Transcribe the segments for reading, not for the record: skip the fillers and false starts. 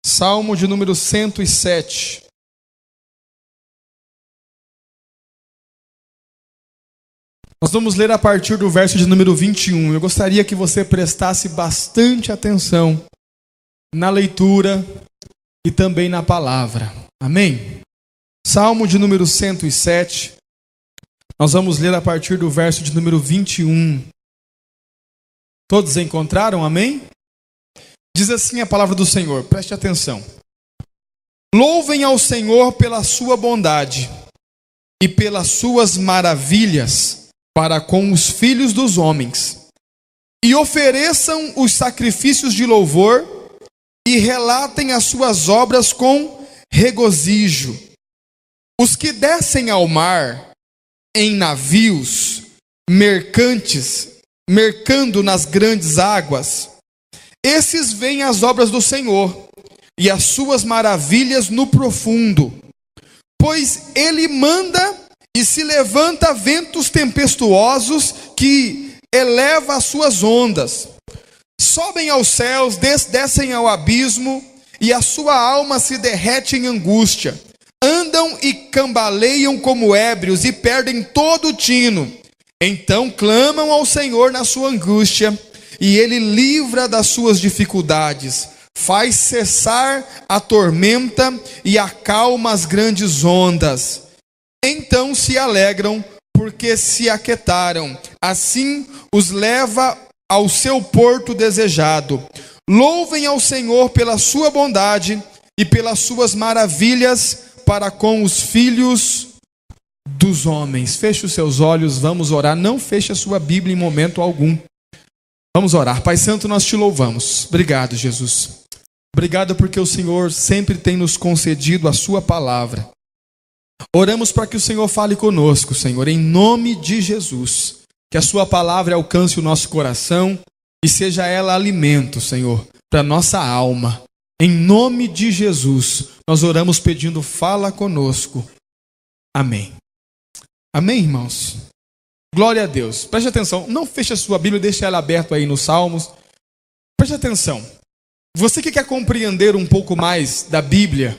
Salmo de número 107. Nós vamos ler a partir do verso de número 21. Eu gostaria que você prestasse bastante atenção na leitura e também na palavra. Amém? Salmo de número 107. Nós vamos ler a partir do verso de número 21. Todos encontraram? Amém? Diz assim a palavra do Senhor, preste atenção. Louvem ao Senhor pela sua bondade e pelas suas maravilhas para com os filhos dos homens, e ofereçam os sacrifícios de louvor e relatem as suas obras com regozijo. Os que descem ao mar em navios mercantes, mercando nas grandes águas, esses veem as obras do Senhor e as suas maravilhas no profundo. Pois ele manda e se levanta ventos tempestuosos que eleva as suas ondas. Sobem aos céus, descem ao abismo, e a sua alma se derrete em angústia. Andam e cambaleiam como ébrios e perdem todo o tino. Então clamam ao Senhor na sua angústia, e ele livra das suas dificuldades, faz cessar a tormenta e acalma as grandes ondas. Então se alegram, porque se aquietaram. Assim os leva ao seu porto desejado. Louvem ao Senhor pela sua bondade e pelas suas maravilhas para com os filhos dos homens. Feche os seus olhos, vamos orar. Não feche a sua Bíblia em momento algum. Vamos orar. Pai Santo, nós te louvamos. Obrigado, Jesus. Obrigado porque o Senhor sempre tem nos concedido a sua palavra. Oramos para que o Senhor fale conosco, Senhor, em nome de Jesus. Que a sua palavra alcance o nosso coração e seja ela alimento, Senhor, para nossa alma. Em nome de Jesus, nós oramos pedindo, fala conosco. Amém. Amém, irmãos? Glória a Deus. Preste atenção, não feche a sua Bíblia, deixe ela aberta aí nos Salmos. Preste atenção. Você que quer compreender um pouco mais da Bíblia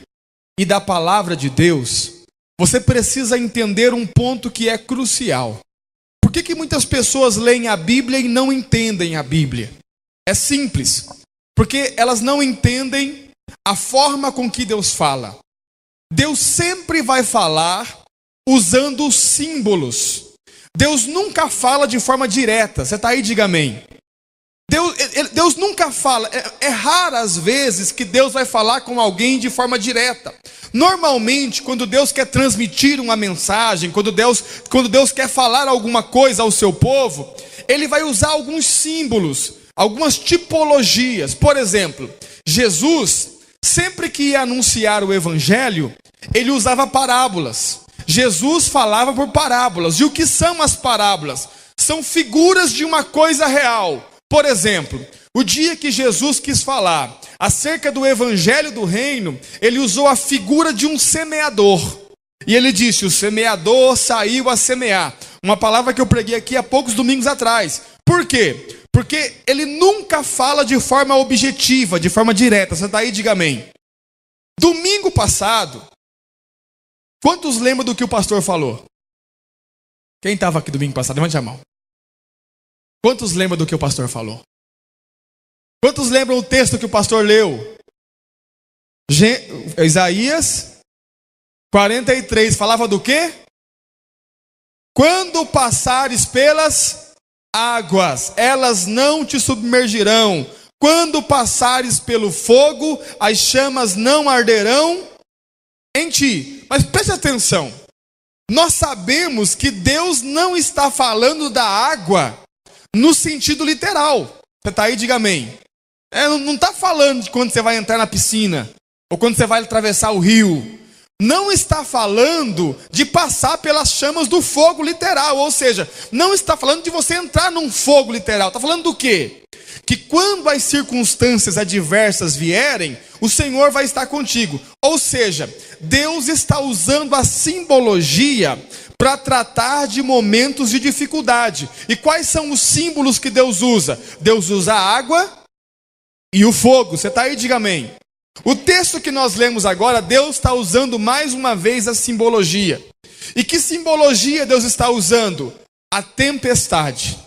e da palavra de Deus, você precisa entender um ponto que é crucial. Por que muitas pessoas leem a Bíblia e não entendem a Bíblia? É simples. Porque elas não entendem a forma com que Deus fala. Deus sempre vai falar usando símbolos. Deus nunca fala de forma direta. Você está aí, diga amém. Deus nunca fala. É raras vezes que Deus vai falar com alguém de forma direta. Normalmente, quando Deus quer transmitir uma mensagem, quando Deus quer falar alguma coisa ao seu povo, Ele vai usar alguns símbolos, algumas tipologias. Por exemplo, Jesus, sempre que ia anunciar o Evangelho, Ele usava parábolas. Jesus falava por parábolas. E o que são as parábolas? São figuras de uma coisa real. Por exemplo, o dia que Jesus quis falar acerca do Evangelho do Reino, Ele usou a figura de um semeador. E Ele disse, o semeador saiu a semear. Uma palavra que eu preguei aqui há poucos domingos atrás. Por quê? Porque Ele nunca fala de forma objetiva, de forma direta. Você está aí, diga amém. Domingo passado, quantos lembram do que o pastor falou? Quem estava aqui domingo passado? Levante a mão. Quantos lembram do que o pastor falou? Quantos lembram o texto que o pastor leu? Isaías 43, falava do quê? Quando passares pelas águas, elas não te submergirão. Quando passares pelo fogo, as chamas não arderão em ti. Mas preste atenção. Nós sabemos que Deus não está falando da água no sentido literal. Você está aí, diga amém. Não está falando de quando você vai entrar na piscina, ou quando você vai atravessar o rio. Não está falando de passar pelas chamas do fogo literal. Ou seja, não está falando de você entrar num fogo literal. Está falando do quê? Que quando as circunstâncias adversas vierem, o Senhor vai estar contigo. Ou seja, Deus está usando a simbologia para tratar de momentos de dificuldade. E quais são os símbolos que Deus usa? Deus usa a água e o fogo. Você está aí, diga amém. O texto que nós lemos agora, Deus está usando mais uma vez a simbologia. E que simbologia Deus está usando? A tempestade.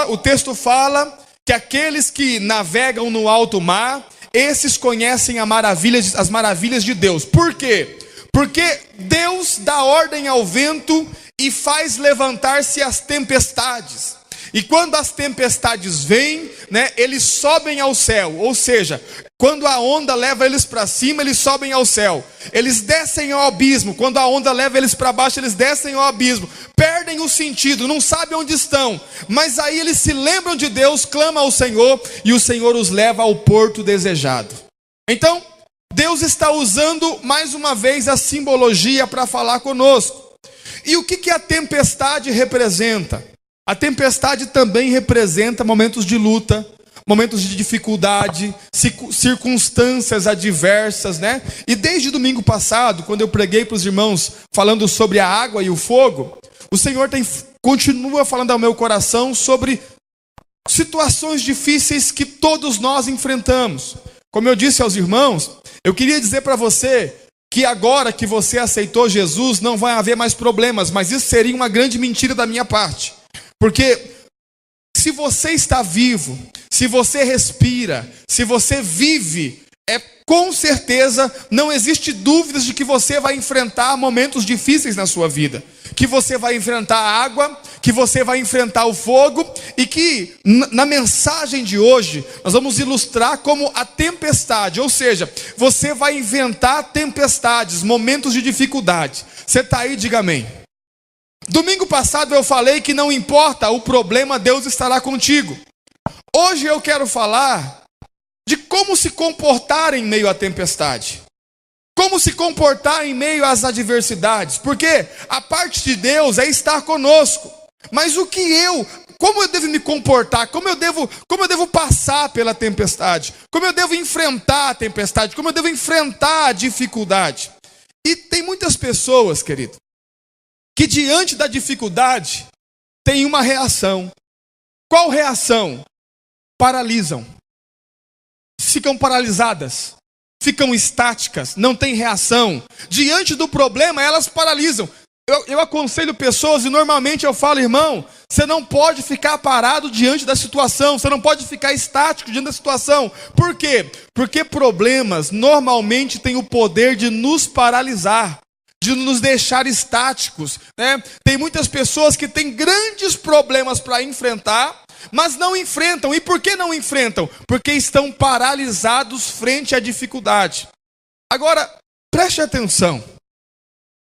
O texto fala que aqueles que navegam no alto mar, esses conhecem as maravilhas de Deus. Por quê? Porque Deus dá ordem ao vento e faz levantar-se as tempestades. E quando as tempestades vêm, eles sobem ao céu. Ou seja, quando a onda leva eles para cima, eles sobem ao céu. Eles descem ao abismo. Quando a onda leva eles para baixo, eles descem ao abismo. Perdem o sentido, não sabem onde estão. Mas aí eles se lembram de Deus, clamam ao Senhor, e o Senhor os leva ao porto desejado. Então, Deus está usando mais uma vez a simbologia para falar conosco. E o que a tempestade representa? A tempestade também representa momentos de luta, momentos de dificuldade, circunstâncias adversas, E desde domingo passado, quando eu preguei para os irmãos falando sobre a água e o fogo, o Senhor continua falando ao meu coração sobre situações difíceis que todos nós enfrentamos. Como eu disse aos irmãos, eu queria dizer para você que agora que você aceitou Jesus, não vai haver mais problemas, mas isso seria uma grande mentira da minha parte. Porque se você está vivo, se você respira, se você vive, com certeza não existe dúvidas de que você vai enfrentar momentos difíceis na sua vida. Que você vai enfrentar a água, que você vai enfrentar o fogo, e que na mensagem de hoje nós vamos ilustrar como a tempestade, ou seja, você vai enfrentar tempestades, momentos de dificuldade. Você está aí, diga amém. Domingo passado eu falei que não importa o problema, Deus estará contigo. Hoje eu quero falar de como se comportar em meio à tempestade. Como se comportar em meio às adversidades. Porque a parte de Deus é estar conosco. Mas como eu devo me comportar? Como eu devo passar pela tempestade? Como eu devo enfrentar a tempestade? Como eu devo enfrentar a dificuldade? E tem muitas pessoas, querido, que diante da dificuldade tem uma reação. Qual reação? Paralisam. Ficam paralisadas. Ficam estáticas. Não tem reação. Diante do problema, elas paralisam. Eu aconselho pessoas e normalmente eu falo, irmão, você não pode ficar parado diante da situação. Você não pode ficar estático diante da situação. Por quê? Porque problemas normalmente têm o poder de nos paralisar, de nos deixar estáticos, Tem muitas pessoas que têm grandes problemas para enfrentar, mas não enfrentam. E por que não enfrentam? Porque estão paralisados frente à dificuldade. Agora, preste atenção.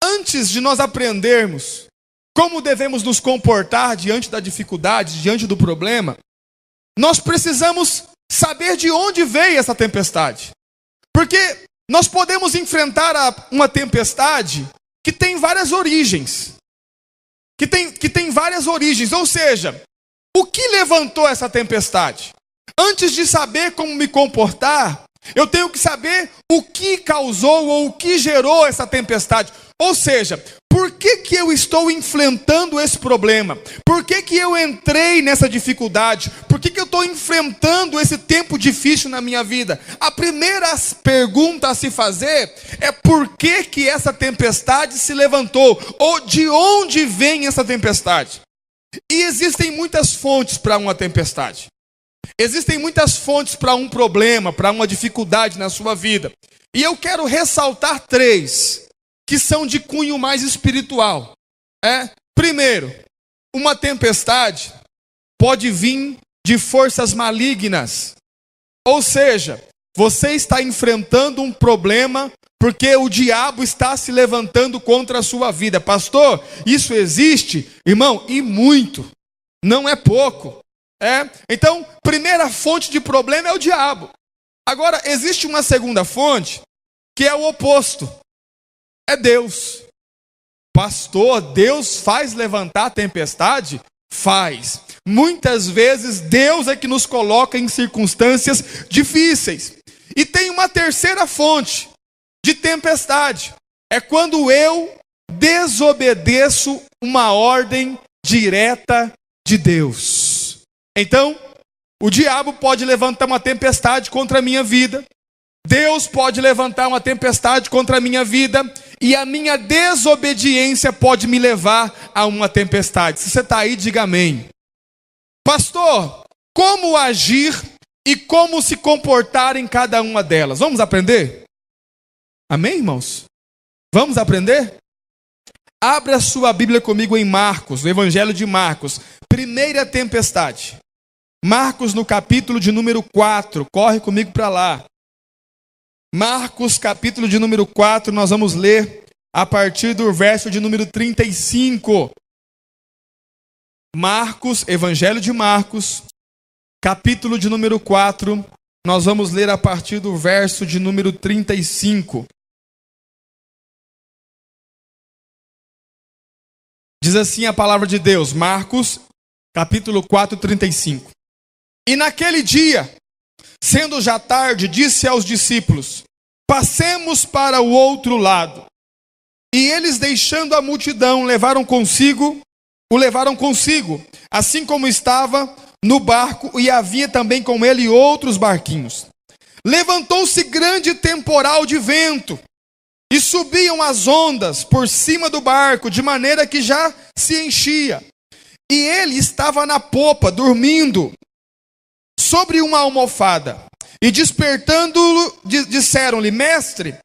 Antes de nós aprendermos como devemos nos comportar diante da dificuldade, diante do problema, nós precisamos saber de onde veio essa tempestade. Porque nós podemos enfrentar uma tempestade que tem várias origens. Que tem várias origens. Ou seja, o que levantou essa tempestade? Antes de saber como me comportar, eu tenho que saber o que causou ou o que gerou essa tempestade. Ou seja, por que eu estou enfrentando esse problema? Por que eu entrei nessa dificuldade? Por que eu estou enfrentando esse tempo difícil na minha vida? A primeira pergunta a se fazer é por que essa tempestade se levantou? Ou de onde vem essa tempestade? E existem muitas fontes para uma tempestade. Existem muitas fontes para um problema, para uma dificuldade na sua vida. E eu quero ressaltar 3, que são de cunho mais espiritual. Primeiro, uma tempestade pode vir de forças malignas. Ou seja, você está enfrentando um problema porque o diabo está se levantando contra a sua vida. Pastor, isso existe? Irmão, e muito. Não é pouco. Então, primeira fonte de problema é o diabo. Agora, existe uma segunda fonte, que é o oposto. É Deus. Pastor, Deus faz levantar a tempestade? Faz. Muitas vezes Deus é que nos coloca em circunstâncias difíceis. E tem uma terceira fonte de tempestade. É quando eu desobedeço uma ordem direta de Deus. Então, o diabo pode levantar uma tempestade contra a minha vida. Deus pode levantar uma tempestade contra a minha vida e a minha desobediência pode me levar a uma tempestade. Se você está aí, diga amém. Pastor, como agir e como se comportar em cada uma delas? Vamos aprender? Amém, irmãos? Vamos aprender? Abra a sua Bíblia comigo em Marcos, no Evangelho de Marcos. Primeira tempestade. Marcos no capítulo de número 4. Corre comigo para lá. Marcos, capítulo de número 4, nós vamos ler a partir do verso de número 35. Marcos, Evangelho de Marcos, capítulo de número 4, nós vamos ler a partir do verso de número 35. Diz assim a palavra de Deus, Marcos, capítulo 4, 35. E naquele dia, sendo já tarde, disse aos discípulos: passemos para o outro lado. E eles, deixando a multidão, o levaram consigo, assim como estava no barco, e havia também com ele outros barquinhos. Levantou-se grande temporal de vento, e subiam as ondas por cima do barco, de maneira que já se enchia. E ele estava na popa, dormindo, sobre uma almofada. E despertando-o, disseram-lhe: mestre,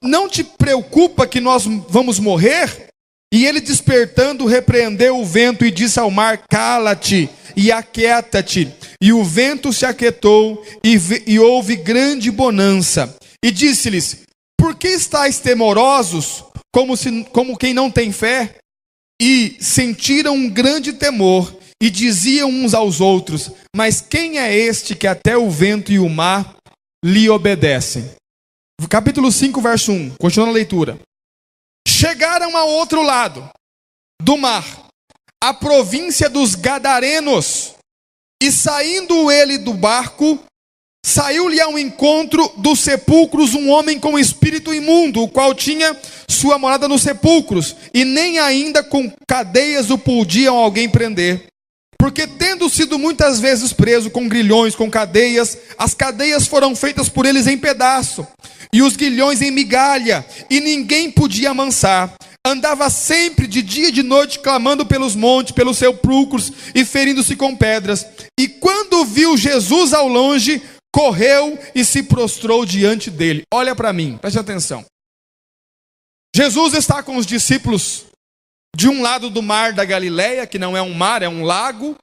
não te preocupa que nós vamos morrer? E ele, despertando, repreendeu o vento e disse ao mar: cala-te e aquieta-te. E o vento se aquietou e houve grande bonança. E disse-lhes: por que estáis temorosos, como quem não tem fé? E sentiram um grande temor e diziam uns aos outros: mas quem é este que até o vento e o mar lhe obedecem? Capítulo 5, verso 1, continuando a leitura. Chegaram ao outro lado do mar, a província dos Gadarenos, e saindo ele do barco, saiu-lhe ao encontro dos sepulcros um homem com espírito imundo, o qual tinha sua morada nos sepulcros, e nem ainda com cadeias o podiam alguém prender. Porque tendo sido muitas vezes preso com grilhões, com cadeias, as cadeias foram feitas por eles em pedaço, e os grilhões em migalha, e ninguém podia amansar. Andava sempre de dia e de noite, clamando pelos montes, pelos sepulcros, e ferindo-se com pedras. E quando viu Jesus ao longe, correu e se prostrou diante dele. Olha para mim, preste atenção. Jesus está com os discípulos de um lado do mar da Galileia, que não é um mar, é um lago.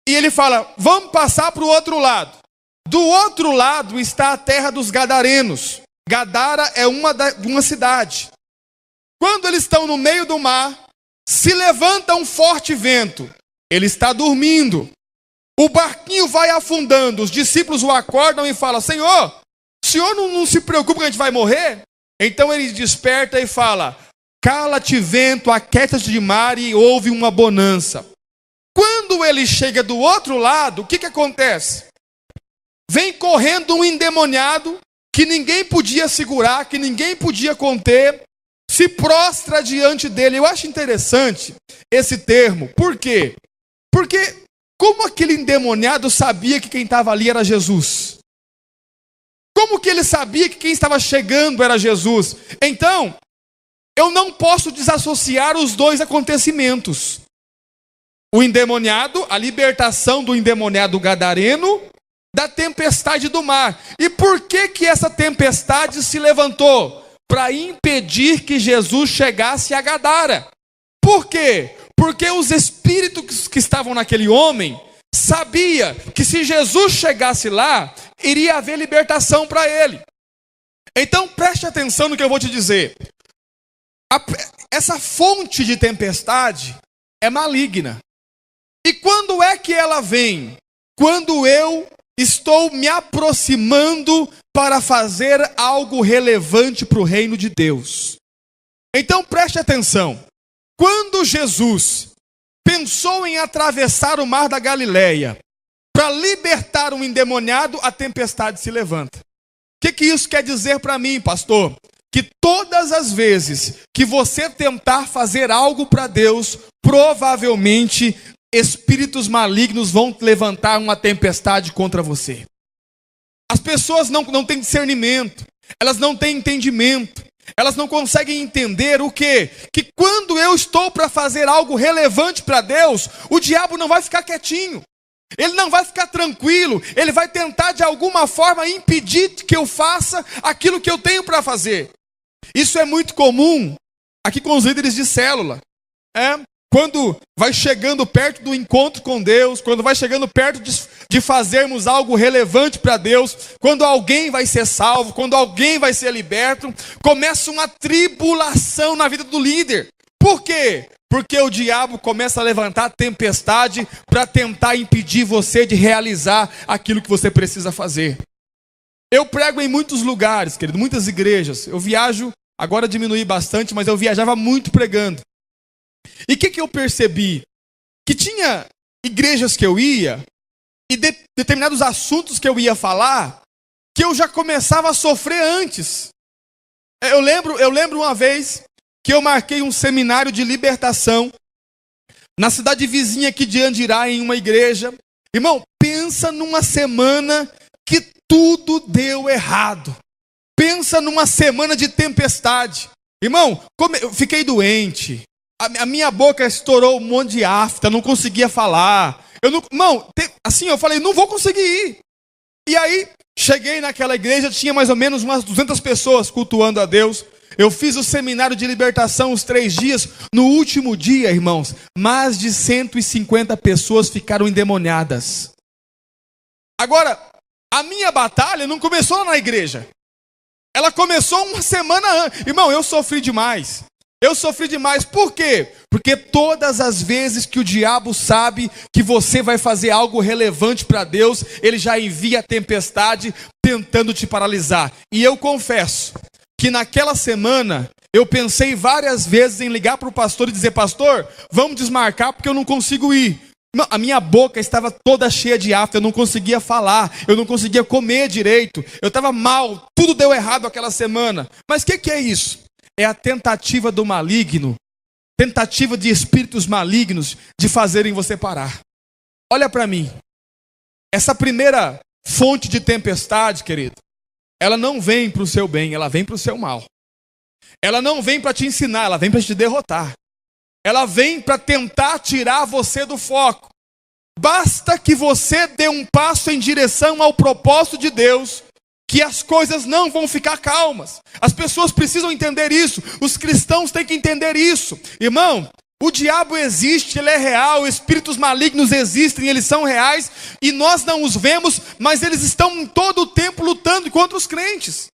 E ele fala: vamos passar para o outro lado. Do outro lado está a terra dos Gadarenos. Gadara é uma cidade. Quando eles estão no meio do mar, se levanta um forte vento. Ele está dormindo. O barquinho vai afundando. Os discípulos o acordam e falam: Senhor, o senhor não se preocupa que a gente vai morrer? Então ele desperta e fala: cala-te, vento, aquieta-te de mar, e houve uma bonança. Quando ele chega do outro lado, o que acontece? Vem correndo um endemoniado, que ninguém podia segurar, que ninguém podia conter, se prostra diante dele. Eu acho interessante esse termo. Por quê? Porque como aquele endemoniado sabia que quem estava ali era Jesus? Como que ele sabia que quem estava chegando era Jesus? Então, eu não posso desassociar os dois acontecimentos. O endemoniado, a libertação do endemoniado gadareno, da tempestade do mar. E por que essa tempestade se levantou? Para impedir que Jesus chegasse a Gadara. Por quê? Porque os espíritos que estavam naquele homem sabia que se Jesus chegasse lá, iria haver libertação para ele. Então preste atenção no que eu vou te dizer. Essa fonte de tempestade é maligna. E quando é que ela vem? Quando eu estou me aproximando para fazer algo relevante para o reino de Deus. Então preste atenção. Quando Jesus pensou em atravessar o mar da Galileia para libertar um endemoniado, a tempestade se levanta. O que isso quer dizer para mim, pastor? Que todas as vezes que você tentar fazer algo para Deus, provavelmente espíritos malignos vão levantar uma tempestade contra você. As pessoas não têm discernimento, elas não têm entendimento, elas não conseguem entender o quê? Que quando eu estou para fazer algo relevante para Deus, o diabo não vai ficar quietinho. Ele não vai ficar tranquilo, ele vai tentar de alguma forma impedir que eu faça aquilo que eu tenho para fazer. Isso é muito comum aqui com os líderes de célula. Quando vai chegando perto do encontro com Deus, quando vai chegando perto de fazermos algo relevante para Deus, quando alguém vai ser salvo, quando alguém vai ser liberto, começa uma tribulação na vida do líder. Por quê? Porque o diabo começa a levantar tempestade para tentar impedir você de realizar aquilo que você precisa fazer. Eu prego em muitos lugares, querido, muitas igrejas. Eu viajo, agora diminui bastante, mas eu viajava muito pregando. E o que eu percebi? Que tinha igrejas que eu ia, e determinados assuntos que eu ia falar, que eu já começava a sofrer antes. Eu lembro uma vez que eu marquei um seminário de libertação na cidade vizinha aqui de Andirá, em uma igreja. Irmão, pensa numa semana que tudo deu errado. Pensa numa semana de tempestade. Irmão, eu fiquei doente. A minha boca estourou um monte de afta, não conseguia falar. Eu falei, não vou conseguir ir. E aí, cheguei naquela igreja, tinha mais ou menos umas 200 pessoas cultuando a Deus. Eu fiz o seminário de libertação os 3 dias. No último dia, irmãos, mais de 150 pessoas ficaram endemoniadas. Agora, a minha batalha não começou lá na igreja. Ela começou uma semana antes. Irmão, eu sofri demais. Por quê? Porque todas as vezes que o diabo sabe que você vai fazer algo relevante para Deus, ele já envia a tempestade tentando te paralisar. E eu confesso que naquela semana eu pensei várias vezes em ligar para o pastor e dizer: pastor, vamos desmarcar porque eu não consigo ir. A minha boca estava toda cheia de afta, eu não conseguia falar, eu não conseguia comer direito, eu estava mal, tudo deu errado aquela semana. Mas o que é isso? É a tentativa do maligno, tentativa de espíritos malignos de fazerem você parar. Olha para mim, essa primeira fonte de tempestade, querido, ela não vem para o seu bem, ela vem para o seu mal. Ela não vem para te ensinar, ela vem para te derrotar. Ela vem para tentar tirar você do foco. Basta que você dê um passo em direção ao propósito de Deus, que as coisas não vão ficar calmas. As pessoas precisam entender isso. Os cristãos têm que entender isso. Irmão, o diabo existe, ele é real. Espíritos malignos existem, eles são reais. E nós não os vemos, mas eles estão em todo o tempo lutando contra os crentes.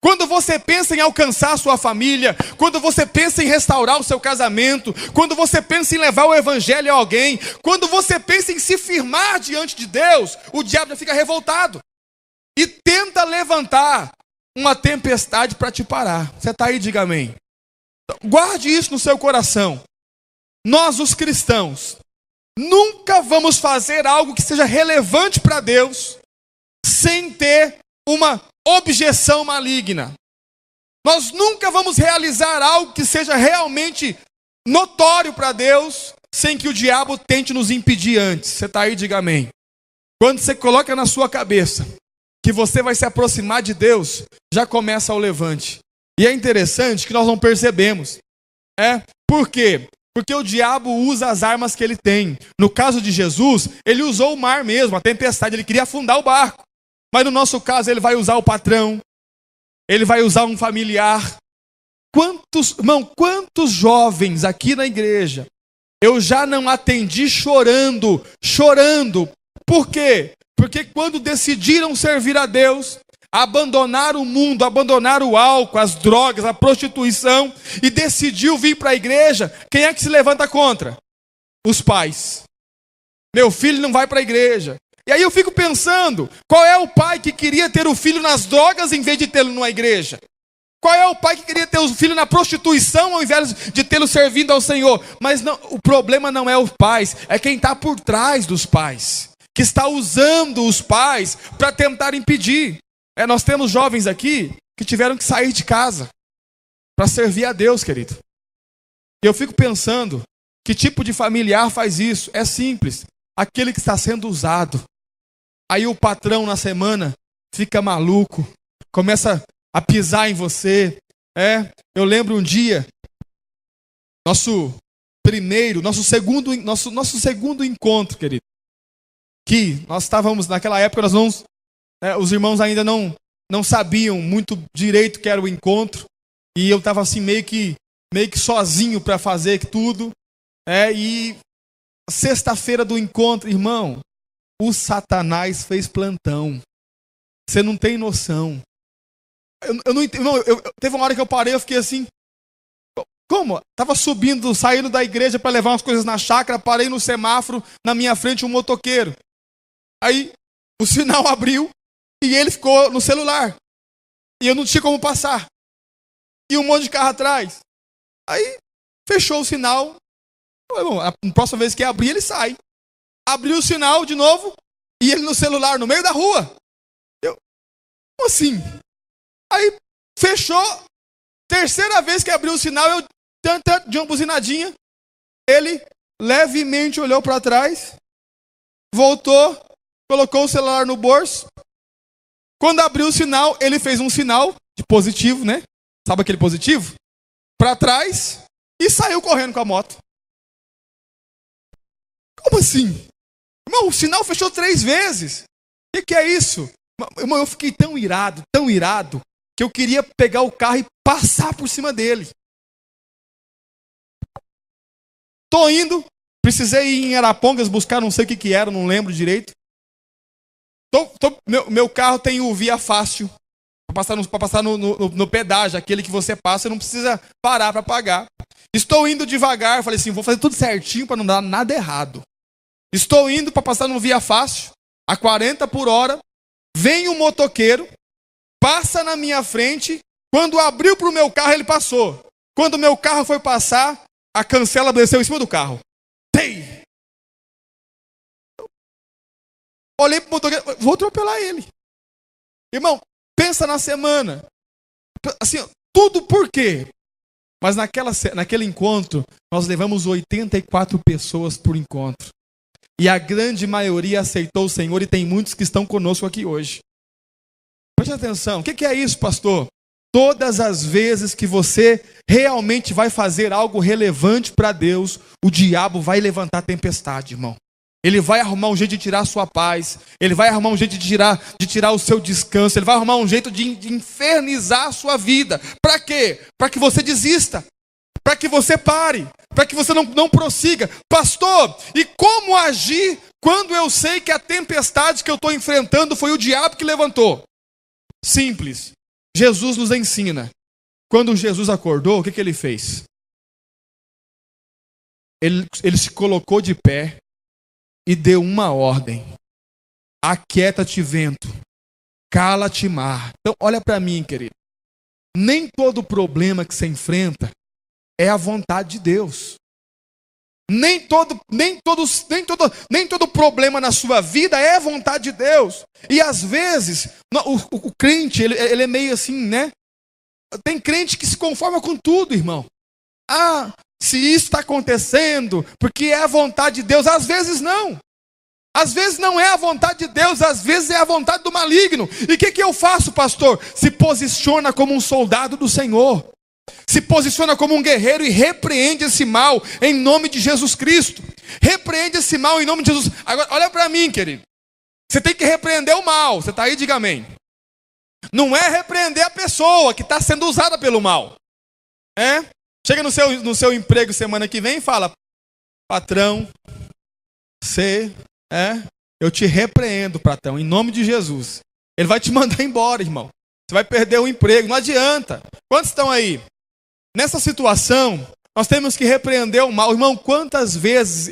Quando você pensa em alcançar a sua família, quando você pensa em restaurar o seu casamento, quando você pensa em levar o evangelho a alguém, quando você pensa em se firmar diante de Deus, o diabo já fica revoltado e tenta levantar uma tempestade para te parar. Você está aí, diga amém. Então, guarde isso no seu coração. Nós, os cristãos, nunca vamos fazer algo que seja relevante para Deus sem ter uma objeção maligna. Nós nunca vamos realizar algo que seja realmente notório para Deus sem que o diabo tente nos impedir antes. Você está aí, diga amém. Quando você coloca na sua cabeça que você vai se aproximar de Deus, já começa o levante. E é interessante que nós não percebemos. Por quê? Porque o diabo usa as armas que ele tem. No caso de Jesus, ele usou o mar mesmo, a tempestade, ele queria afundar o barco. Mas no nosso caso, ele vai usar o patrão, ele vai usar um familiar. Quantos jovens aqui na igreja eu já não atendi chorando. Por quê? Porque quando decidiram servir a Deus, abandonar o mundo, abandonar o álcool, as drogas, a prostituição, e decidiu vir para a igreja, quem é que se levanta contra? Os pais. Meu filho não vai para a igreja. E aí eu fico pensando, qual é o pai que queria ter o filho nas drogas em vez de tê-lo numa igreja? Qual é o pai que queria ter o filho na prostituição ao invés de tê-lo servindo ao Senhor? Mas não, o problema não é os pais, é quem está por trás dos pais, que está usando os pais para tentar impedir. Nós temos jovens aqui que tiveram que sair de casa para servir a Deus, querido. E eu fico pensando, que tipo de familiar faz isso? É simples, aquele que está sendo usado. Aí o patrão na semana fica maluco, começa a pisar em você. Eu lembro um dia, nosso segundo encontro, querido, que nós estávamos, naquela época, os irmãos ainda não sabiam muito direito o que era o encontro, e eu estava assim meio que sozinho para fazer tudo, e sexta-feira do encontro, irmão, o Satanás fez plantão. Você não tem noção. Teve uma hora que eu parei, eu fiquei assim, como? Tava saindo da igreja para levar umas coisas na chácara, parei no semáforo, na minha frente um motoqueiro. Aí o sinal abriu e ele ficou no celular. E eu não tinha como passar. E um monte de carro atrás. Aí fechou o sinal. Bom, a próxima vez que abrir, ele sai. Abriu o sinal de novo e ele no celular, no meio da rua. Como assim? Aí fechou. Terceira vez que abriu o sinal, eu de uma buzinadinha. Ele levemente olhou para trás, voltou, colocou o celular no bolso. Quando abriu o sinal, ele fez um sinal de positivo, né? Sabe aquele positivo? Para trás e saiu correndo com a moto. Como assim? Irmão, o sinal fechou 3 vezes. O que é isso? Irmão, eu fiquei tão irado, que eu queria pegar o carro e passar por cima dele. Tô indo, precisei ir em Arapongas buscar, não sei o que era, não lembro direito. Meu carro tem o via fácil, para passar no pedágio, aquele que você passa, não precisa parar para pagar. Estou indo devagar, falei assim, vou fazer tudo certinho para não dar nada errado. Estou indo para passar no via fácil, a 40 por hora, vem um motoqueiro, passa na minha frente, quando abriu para o meu carro, ele passou. Quando o meu carro foi passar, a cancela desceu em cima do carro. Tei! Olhei para o motoqueiro, vou atropelar ele. Irmão, pensa na semana. Assim, tudo por quê? Mas naquele encontro, nós levamos 84 pessoas por encontro. E a grande maioria aceitou o Senhor e tem muitos que estão conosco aqui hoje. Preste atenção, o que é isso, pastor? Todas as vezes que você realmente vai fazer algo relevante para Deus, o diabo vai levantar tempestade, irmão. Ele vai arrumar um jeito de tirar a sua paz. Ele vai arrumar um jeito de tirar o seu descanso. Ele vai arrumar um jeito de infernizar a sua vida. Para quê? Para que você desista. Para que você pare. Para que você não prossiga. Pastor, e como agir quando eu sei que a tempestade que eu estou enfrentando foi o diabo que levantou? Simples. Jesus nos ensina. Quando Jesus acordou, o que ele fez? Ele se colocou de pé e deu uma ordem: aquieta-te vento, cala-te mar. Então olha para mim, querido. Nem todo problema que você enfrenta é a vontade de Deus. Nem todo problema na sua vida é a vontade de Deus. E às vezes o crente ele é meio assim, né? Tem crente que se conforma com tudo, irmão. Se isso está acontecendo, porque é a vontade de Deus, às vezes não. Às vezes não é a vontade de Deus, às vezes é a vontade do maligno. E o que eu faço, pastor? Se posiciona como um soldado do Senhor. Se posiciona como um guerreiro e repreende esse mal em nome de Jesus Cristo. Repreende esse mal em nome de Jesus. Agora, olha para mim, querido. Você tem que repreender o mal. Você está aí, diga amém. Não é repreender a pessoa que está sendo usada pelo mal. Chega no seu emprego semana que vem e fala: patrão, eu te repreendo, patrão, em nome de Jesus. Ele vai te mandar embora, irmão. Você vai perder o emprego, não adianta. Quantos estão aí? Nessa situação, nós temos que repreender o mal. Irmão, quantas vezes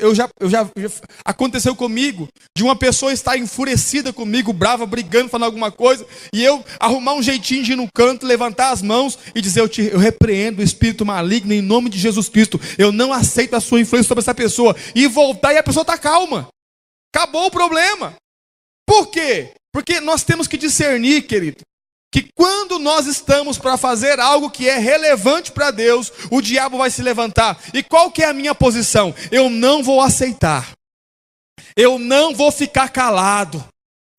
aconteceu comigo de uma pessoa estar enfurecida comigo, brava, brigando, falando alguma coisa, e eu arrumar um jeitinho de ir no canto, levantar as mãos e dizer: eu repreendo o espírito maligno em nome de Jesus Cristo. Eu não aceito a sua influência sobre essa pessoa. E voltar e a pessoa está calma. Acabou o problema. Por quê? Porque nós temos que discernir, querido, que quando nós estamos para fazer algo que é relevante para Deus, o diabo vai se levantar. E qual que é a minha posição? Eu não vou aceitar. Eu não vou ficar calado.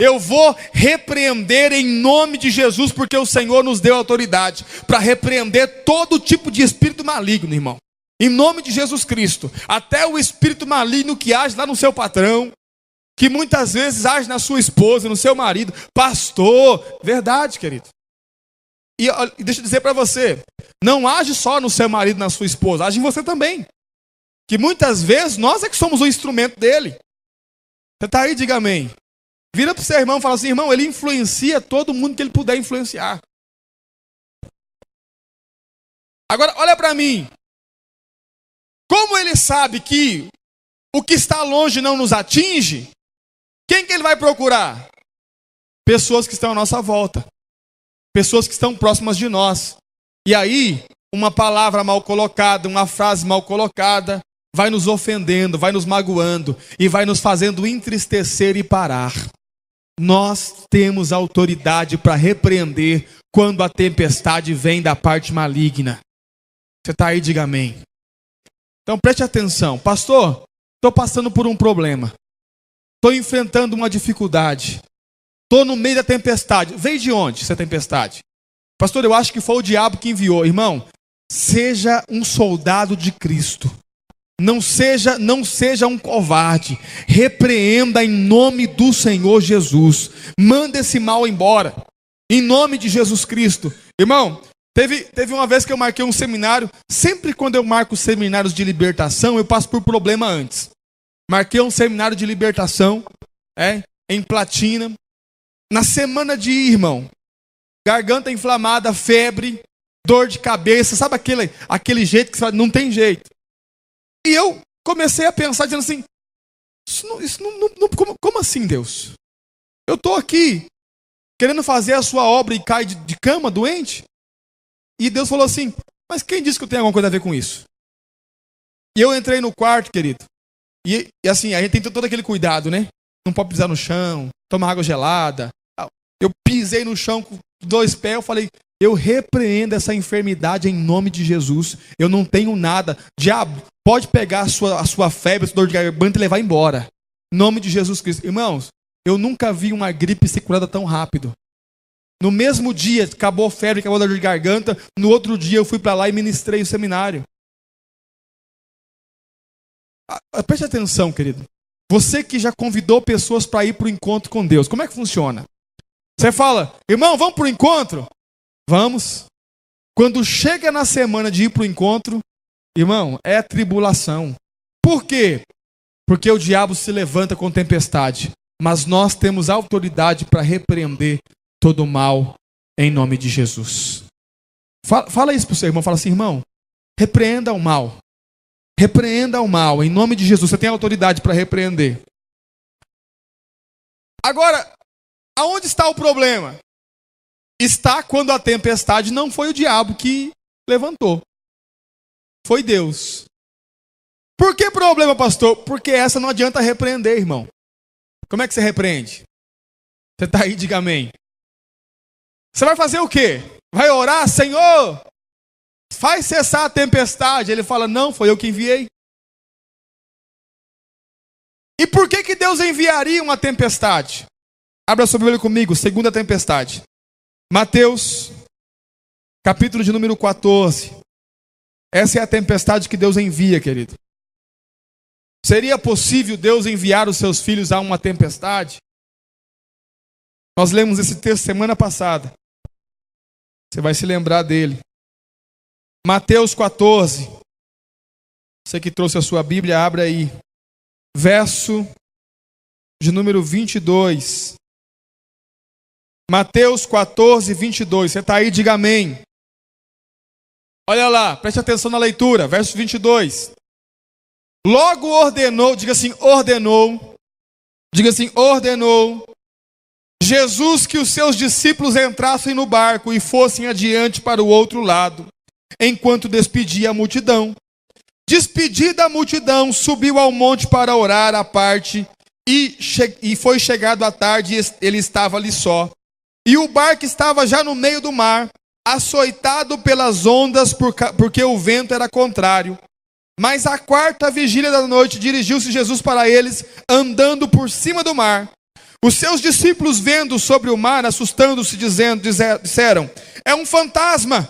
eu vou repreender em nome de Jesus, porque o Senhor nos deu autoridade para repreender todo tipo de espírito maligno, irmão. Em nome de Jesus Cristo, até o espírito maligno que age lá no seu patrão, que muitas vezes age na sua esposa, no seu marido, pastor, verdade, querido. E deixa eu dizer para você, não age só no seu marido, na sua esposa, age em você também. Que muitas vezes nós é que somos o instrumento dele. Você está aí, diga amém. Vira para o seu irmão e fala assim, irmão, ele influencia todo mundo que ele puder influenciar. Agora, olha para mim. Como ele sabe que o que está longe não nos atinge, quem que ele vai procurar? Pessoas que estão à nossa volta. Pessoas que estão próximas de nós. E aí, uma palavra mal colocada, uma frase mal colocada, vai nos ofendendo, vai nos magoando e vai nos fazendo entristecer e parar. Nós temos autoridade para repreender quando a tempestade vem da parte maligna. Você está aí, diga amém. Então preste atenção. Pastor, estou passando por um problema. Estou enfrentando uma dificuldade. Estou no meio da tempestade. Veio de onde essa tempestade? Pastor, eu acho que foi o diabo que enviou. Irmão, seja um soldado de Cristo. Não seja um covarde. Repreenda em nome do Senhor Jesus. Manda esse mal embora. Em nome de Jesus Cristo. Irmão, teve uma vez que eu marquei um seminário. Sempre quando eu marco seminários de libertação, eu passo por problema antes. Marquei um seminário de libertação, em Platina. Na semana de ir, irmão, garganta inflamada, febre, dor de cabeça, sabe aquele jeito que você fala, não tem jeito. E eu comecei a pensar, dizendo assim, como assim, Deus? Eu estou aqui, querendo fazer a sua obra e cai de cama, doente? E Deus falou assim, mas quem disse que eu tenho alguma coisa a ver com isso? E eu entrei no quarto, querido, e assim, a gente tem todo aquele cuidado, né? Não pode pisar no chão, tomar água gelada. Eu pisei no chão com 2 pés, eu falei, eu repreendo essa enfermidade em nome de Jesus. Eu não tenho nada. Diabo, pode pegar a sua febre, a sua dor de garganta e levar embora. Em nome de Jesus Cristo. Irmãos, eu nunca vi uma gripe ser curada tão rápido. No mesmo dia, acabou a febre, acabou a dor de garganta. No outro dia, eu fui para lá e ministrei o seminário. Preste atenção, querido. Você que já convidou pessoas para ir para o encontro com Deus, como é que funciona? Você fala, irmão, vamos para o encontro? Vamos. Quando chega na semana de ir para o encontro, irmão, é tribulação. Por quê? Porque o diabo se levanta com tempestade. Mas nós temos autoridade para repreender todo o mal em nome de Jesus. Fala isso para o seu irmão. Fala assim, irmão, repreenda o mal. Repreenda o mal em nome de Jesus. Você tem autoridade para repreender. Agora, aonde está o problema? Está quando a tempestade não foi o diabo que levantou. Foi Deus. Por que problema, pastor? Porque essa não adianta repreender, irmão. Como é que você repreende? Você está aí, diga amém. Você vai fazer o quê? Vai orar, Senhor, faz cessar a tempestade. Ele fala, não, foi eu que enviei. E por que Deus enviaria uma tempestade? Abra sua Bíblia comigo, segunda tempestade. Mateus, capítulo de número 14. Essa é a tempestade que Deus envia, querido. Seria possível Deus enviar os seus filhos a uma tempestade? Nós lemos esse texto semana passada. Você vai se lembrar dele. Mateus 14. Você que trouxe a sua Bíblia, abre aí. Verso de número 22. Mateus 14, 22. Você está aí, diga amém. Olha lá, preste atenção na leitura. Verso 22. Logo ordenou, diga assim, ordenou. Diga assim, ordenou. Jesus que os seus discípulos entrassem no barco e fossem adiante para o outro lado, enquanto despedia a multidão. Despedida a multidão, subiu ao monte para orar à parte, e foi chegado à tarde, ele estava ali só. E o barco estava já no meio do mar, açoitado pelas ondas, porque o vento era contrário. Mas à 4ª vigília da noite, dirigiu-se Jesus para eles, andando por cima do mar. Os seus discípulos, vendo sobre o mar, assustando-se, disseram: é um fantasma,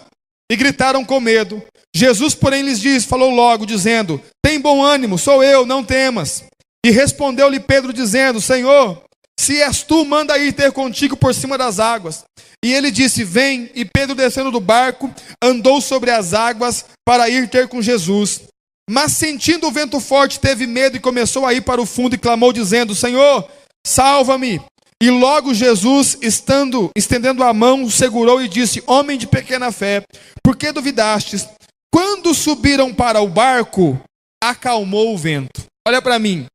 e gritaram com medo. Jesus, porém, lhes falou logo, dizendo: tem bom ânimo, sou eu, não temas. E respondeu-lhe Pedro, dizendo: Senhor, se és tu, manda ir ter contigo por cima das águas. E ele disse: vem. E Pedro, descendo do barco, andou sobre as águas para ir ter com Jesus. Mas sentindo o vento forte, teve medo e começou a ir para o fundo e clamou, dizendo: Senhor, salva-me. E logo Jesus, estendendo a mão, o segurou e disse: homem de pequena fé, por que duvidastes? Quando subiram para o barco, acalmou o vento. Olha para mim.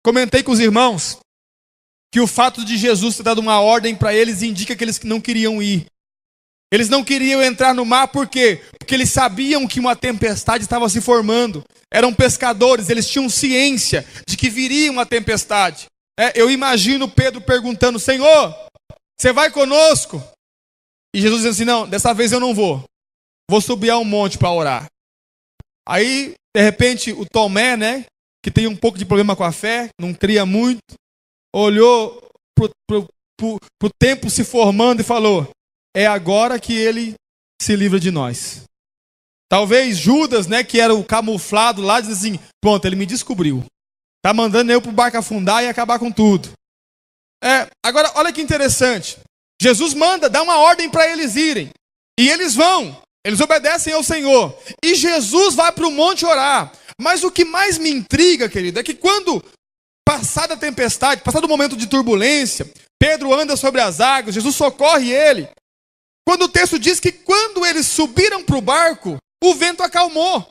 Comentei com os irmãos que o fato de Jesus ter dado uma ordem para eles indica que eles não queriam ir. Eles não queriam entrar no mar, por quê? Porque eles sabiam que uma tempestade estava se formando. Eram pescadores, eles tinham ciência de que viria uma tempestade. Eu imagino Pedro perguntando: Senhor, você vai conosco? E Jesus dizendo assim: não, dessa vez eu não vou. Vou subir a um monte para orar. Aí, de repente, o Tomé, que tem um pouco de problema com a fé, não cria muito, olhou pro tempo se formando e falou: é agora que ele se livra de nós. Talvez Judas, que era o camuflado lá, diz assim: pronto, ele me descobriu. Está mandando eu para o barco afundar e acabar com tudo. Agora, olha que interessante. Jesus dá uma ordem para eles irem. E eles vão. Eles obedecem ao Senhor. E Jesus vai para o monte orar. Mas o que mais me intriga, querido, é que quando, passada a tempestade, passado o momento de turbulência, Pedro anda sobre as águas, Jesus socorre ele. Quando o texto diz que quando eles subiram para o barco, o vento acalmou.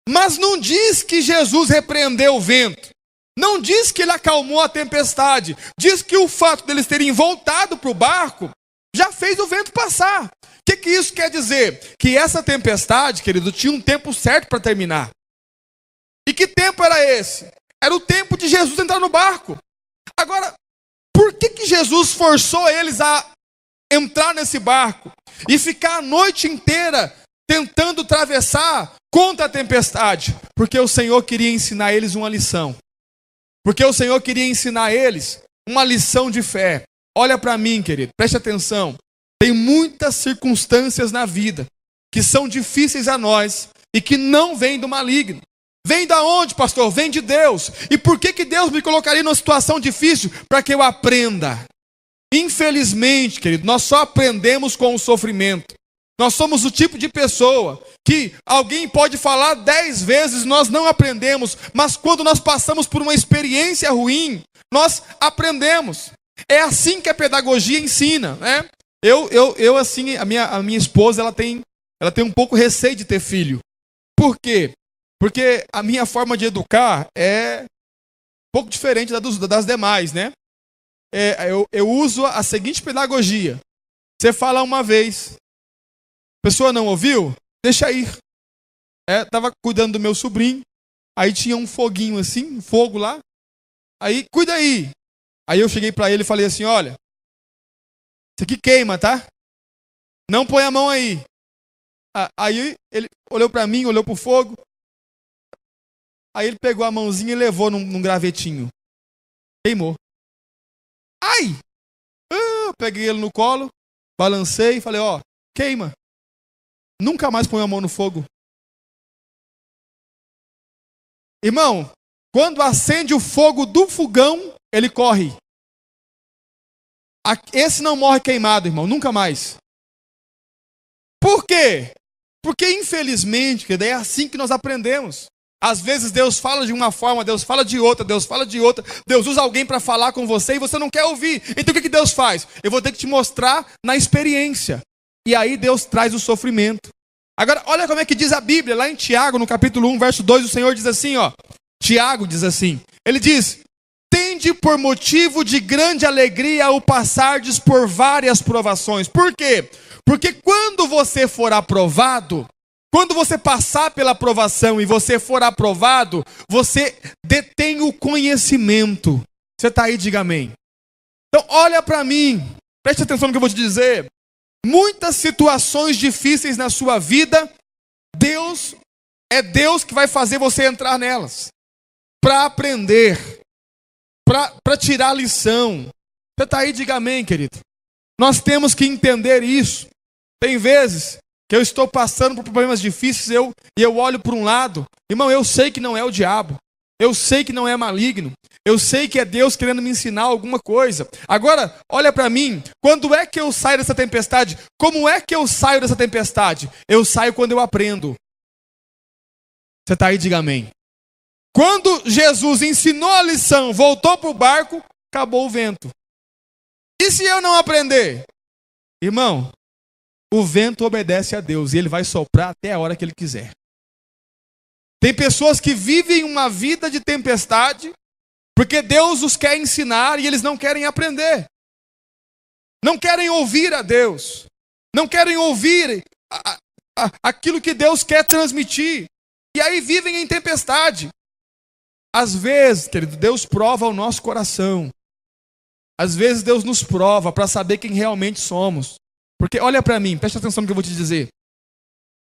Mas não diz que Jesus repreendeu o vento. Não diz que ele acalmou a tempestade. Diz que o fato deles terem voltado para o barco já fez o vento passar. O que isso quer dizer? Que essa tempestade, querido, tinha um tempo certo para terminar. E que tempo era esse? Era o tempo de Jesus entrar no barco. Agora, por que Jesus forçou eles a entrar nesse barco e ficar a noite inteira tentando atravessar contra a tempestade? Porque o Senhor queria ensinar eles uma lição. Porque o Senhor queria ensinar eles uma lição de fé. Olha para mim, querido, preste atenção. Tem muitas circunstâncias na vida que são difíceis a nós e que não vêm do maligno. Vem da onde, pastor? Vem de Deus. E por que Deus me colocaria numa situação difícil? Para que eu aprenda. Infelizmente, querido, nós só aprendemos com o sofrimento. Nós somos o tipo de pessoa que alguém pode falar 10 vezes, nós não aprendemos, mas quando nós passamos por uma experiência ruim, nós aprendemos. É assim que a pedagogia ensina, Eu assim, a minha esposa, ela tem um pouco receio de ter filho. Por quê? Porque a minha forma de educar é um pouco diferente das demais, Eu uso a seguinte pedagogia: você fala uma vez, a pessoa não ouviu, deixa ir. Estava cuidando do meu sobrinho, aí tinha um foguinho assim, um fogo lá, aí cuida aí. Aí eu cheguei para ele e falei assim: olha, isso aqui queima, tá? Não põe a mão aí. Aí ele olhou para mim, olhou para o fogo, aí ele pegou a mãozinha e levou num gravetinho. Queimou. Ai! Eu peguei ele no colo, balancei e falei: ó, queima. Nunca mais põe a mão no fogo. Irmão, quando acende o fogo do fogão, ele corre. Esse não morre queimado, irmão, nunca mais. Por quê? Porque infelizmente, é assim que nós aprendemos. Às vezes Deus fala de uma forma, Deus fala de outra, Deus fala de outra. Deus usa alguém para falar com você e você não quer ouvir. Então o que Deus faz? Eu vou ter que te mostrar na experiência. E aí Deus traz o sofrimento. Agora, olha como é que diz a Bíblia, lá em Tiago, no capítulo 1, verso 2, o Senhor diz assim, Tiago diz assim, ele diz: tende por motivo de grande alegria ao passardes por várias provações. Por quê? Porque quando você for aprovado, quando você passar pela aprovação e você for aprovado, você detém o conhecimento. Você está aí, diga amém. Então olha para mim, preste atenção no que eu vou te dizer. Muitas situações difíceis na sua vida, Deus que vai fazer você entrar nelas. Para aprender, para tirar a lição. Você está aí, diga amém, querido. Nós temos que entender isso. Tem vezes que eu estou passando por problemas difíceis e eu olho para um lado. Irmão, eu sei que não é o diabo. Eu sei que não é maligno. Eu sei que é Deus querendo me ensinar alguma coisa. Agora, olha para mim. Quando é que eu saio dessa tempestade? Como é que eu saio dessa tempestade? Eu saio quando eu aprendo. Você está aí, diga amém. Quando Jesus ensinou a lição, voltou para o barco, acabou o vento. E se eu não aprender? Irmão, o vento obedece a Deus e ele vai soprar até a hora que ele quiser. Tem pessoas que vivem uma vida de tempestade porque Deus os quer ensinar e eles não querem aprender. Não querem ouvir a Deus. Não querem ouvir aquilo que Deus quer transmitir. E aí vivem em tempestade. Às vezes, querido, Deus prova o nosso coração. Às vezes Deus nos prova para saber quem realmente somos. Porque olha para mim, presta atenção no que eu vou te dizer.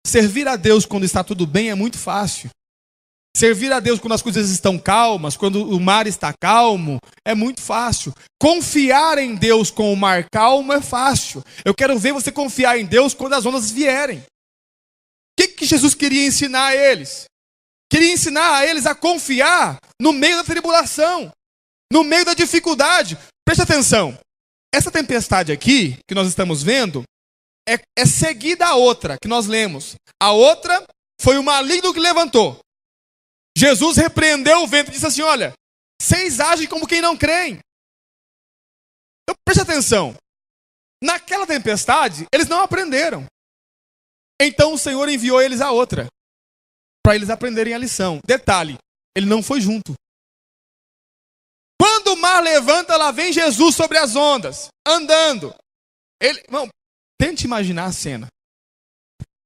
Servir a Deus quando está tudo bem é muito fácil. Servir a Deus quando as coisas estão calmas, quando o mar está calmo, é muito fácil. Confiar em Deus com o mar calmo é fácil. Eu quero ver você confiar em Deus quando as ondas vierem. O que Jesus queria ensinar a eles? Queria ensinar a eles a confiar no meio da tribulação, no meio da dificuldade. Preste atenção. Essa tempestade aqui, que nós estamos vendo, é seguida a outra que nós lemos. A outra foi o maligno que levantou. Jesus repreendeu o vento e disse assim, olha, vocês agem como quem não creem. Então preste atenção. Naquela tempestade, eles não aprenderam. Então o Senhor enviou eles a outra, para eles aprenderem a lição. Detalhe, ele não foi junto. Quando o mar levanta, lá vem Jesus sobre as ondas, andando. Irmão, tente imaginar a cena.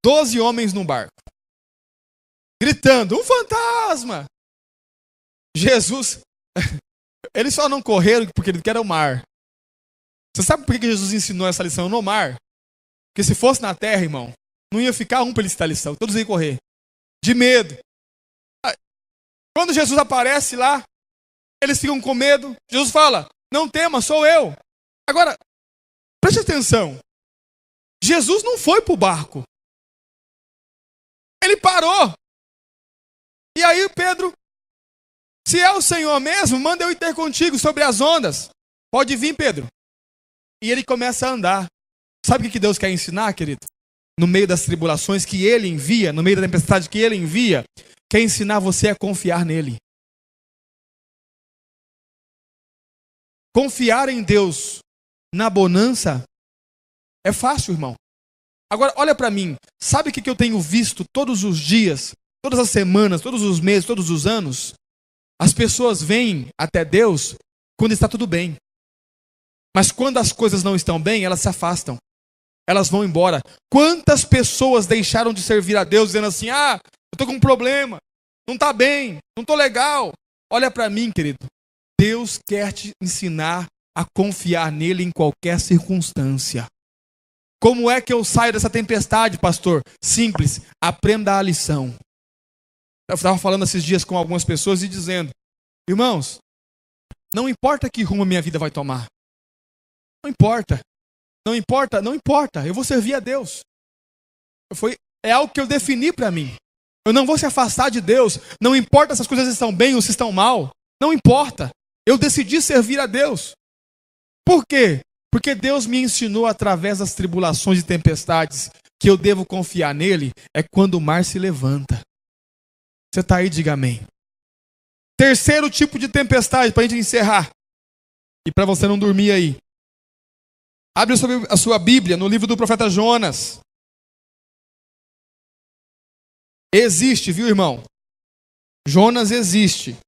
12 homens num barco, gritando, um fantasma! Jesus, eles só não correram porque ele quer o mar. Você sabe por que Jesus ensinou essa lição no mar? Porque se fosse na terra, irmão, não ia ficar um para ele citar a lição, todos iam correr. De medo. Quando Jesus aparece lá, eles ficam com medo. Jesus fala, não tema, sou eu. Agora, preste atenção. Jesus não foi para o barco. Ele parou. E aí Pedro, se é o Senhor mesmo, manda eu ir ter contigo sobre as ondas. Pode vir, Pedro. E ele começa a andar. Sabe o que Deus quer ensinar, querido? No meio das tribulações que ele envia, no meio da tempestade que ele envia, quer ensinar você a confiar nele. Confiar em Deus na bonança é fácil, irmão. Agora, olha para mim. Sabe o que eu tenho visto todos os dias, todas as semanas, todos os meses, todos os anos? As pessoas vêm até Deus quando está tudo bem. Mas quando as coisas não estão bem, elas se afastam. Elas vão embora. Quantas pessoas deixaram de servir a Deus dizendo assim, eu estou com um problema, não está bem, não estou legal. Olha para mim, querido. Deus quer te ensinar a confiar nele em qualquer circunstância. Como é que eu saio dessa tempestade, pastor? Simples, aprenda a lição. Eu estava falando esses dias com algumas pessoas e dizendo, irmãos, não importa que rumo a minha vida vai tomar. Não importa. Não importa, não importa. Eu vou servir a Deus. É algo que eu defini para mim. Eu não vou se afastar de Deus. Não importa se as coisas estão bem ou se estão mal. Não importa. Eu decidi servir a Deus. Por quê? Porque Deus me ensinou através das tribulações e tempestades que eu devo confiar nele é quando o mar se levanta. Você está aí, diga amém. Terceiro tipo de tempestade, para a gente encerrar. E para você não dormir aí. Abre a sua Bíblia no livro do profeta Jonas. Existe, viu, irmão? Jonas existe.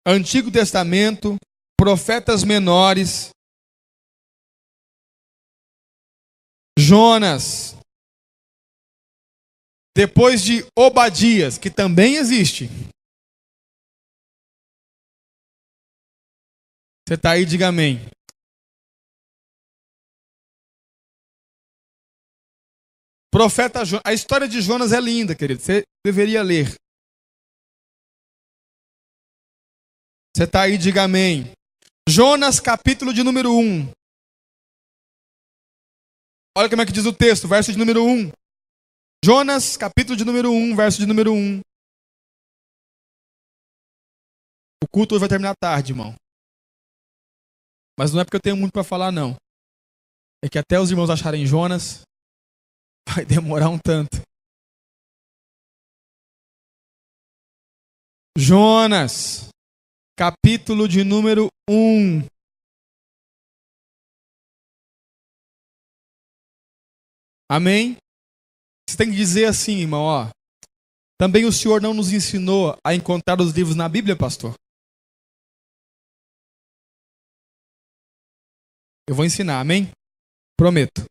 Antigo Testamento, profetas menores. Jonas. Depois de Obadias, que também existe. Você está aí, diga amém. Profeta Jonas. A história de Jonas é linda, querido. Você deveria ler. Você está aí, diga amém. Jonas, capítulo de número 1. Olha como é que diz o texto, verso de número 1. Jonas, capítulo de número 1, verso de número 1. O culto hoje vai terminar tarde, irmão. Mas não é porque eu tenho muito para falar, não. É que até os irmãos acharem Jonas, vai demorar um tanto. Jonas, capítulo de número 1. Amém? Você tem que dizer assim, irmão, ó. Também o Senhor não nos ensinou a encontrar os livros na Bíblia, pastor? Eu vou ensinar, amém? Prometo.